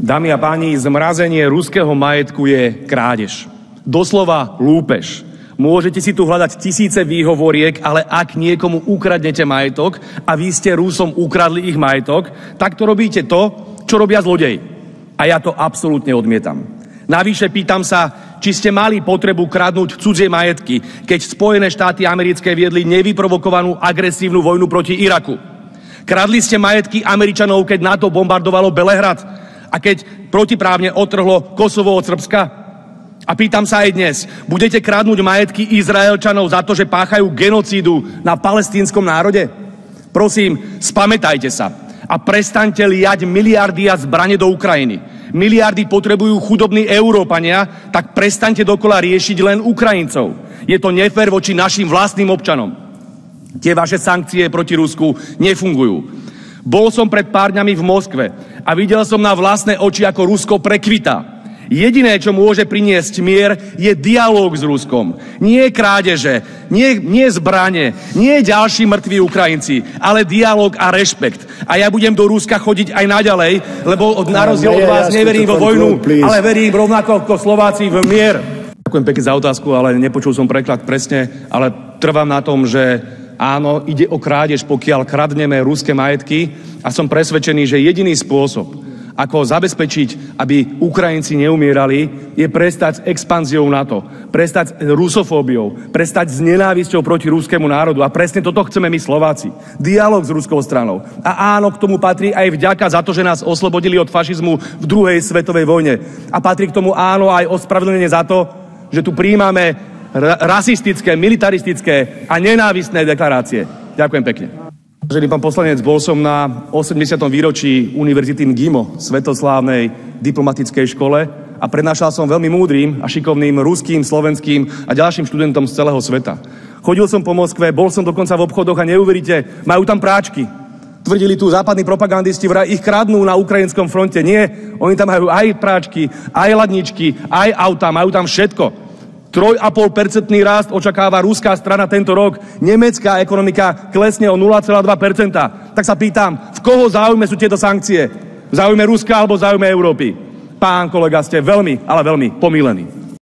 Dámy a páni, zmrazenie ruského majetku je krádež. Doslova lúpež. Môžete si tu hľadať tisíce výhovoriek, ale ak niekomu ukradnete majetok a vy ste Rusom ukradli ich majetok, tak to robíte to, čo robia zlodeji. A ja to absolútne odmietam. Navyše pýtam sa, či ste mali potrebu kradnúť cudzie majetky, keď Spojené štáty americké viedli nevyprovokovanú agresívnu vojnu proti Iraku. Kradli ste majetky Američanov, keď NATO bombardovalo Belehrad a keď protiprávne otrhlo Kosovo od Srbska. A pýtam sa aj dnes, budete kradnúť majetky Izraelčanov za to, že páchajú genocídu na palestínskom národe? Prosím, spamätajte sa a prestaňte liať miliardy a zbrane do Ukrajiny. Miliardy potrebujú chudobní Európania, tak prestaňte dokola riešiť len Ukrajincov. Je to nefér voči našim vlastným občanom. Tie vaše sankcie proti Rusku nefungujú. Bol som pred pár dňami v Moskve a videl som na vlastné oči, ako Rusko prekvitá. Jediné, čo môže priniesť mier, je dialóg s Ruskom. Nie krádeže, nie zbrane, nie ďalší mŕtvi Ukrajinci, ale dialóg a rešpekt. A ja budem do Ruska chodiť aj naďalej, lebo na rozdiel od vás neverím vo vojnu, ale verím rovnako ako Slováci v mier. Ďakujem pekne za otázku, ale nepočul som preklad presne, ale trvám na tom, že áno, ide o krádež, pokiaľ kradneme ruské majetky a som presvedčený, že jediný spôsob, ako zabezpečiť, aby Ukrajinci neumierali, je prestať s expanziou NATO, prestať s rusofóbiou, prestať s nenávisťou proti ruskému národu. A presne toto chceme my Slováci. Dialóg s ruskou stranou. A áno, k tomu patrí aj vďaka za to, že nás oslobodili od fašizmu v druhej svetovej vojne. A patrí k tomu áno aj ospravedlnenie za to, že tu prijímame rasistické, militaristické a nenávistné deklarácie. Ďakujem pekne. Vážený pán poslanec, bol som na 80. výročí Univerzity MGIMO, svetoslávnej diplomatickej škole, a prednášal som veľmi múdrym a šikovným ruským, slovenským a ďalším študentom z celého sveta. Chodil som po Moskve, bol som dokonca v obchodoch a neuveríte, majú tam práčky. Tvrdili tu západní propagandisti, vraj ich kradnú na ukrajinskom fronte. Nie, oni tam majú aj práčky, aj ladničky, aj auta, majú tam všetko. 3,5% rast očakáva ruská strana tento rok. Nemecká ekonomika klesne o 0,2%. Tak sa pýtam, v koho záujme sú tieto sankcie? V záujme Ruska alebo v záujme Európy? Pán kolega, ste veľmi, ale veľmi pomýlení.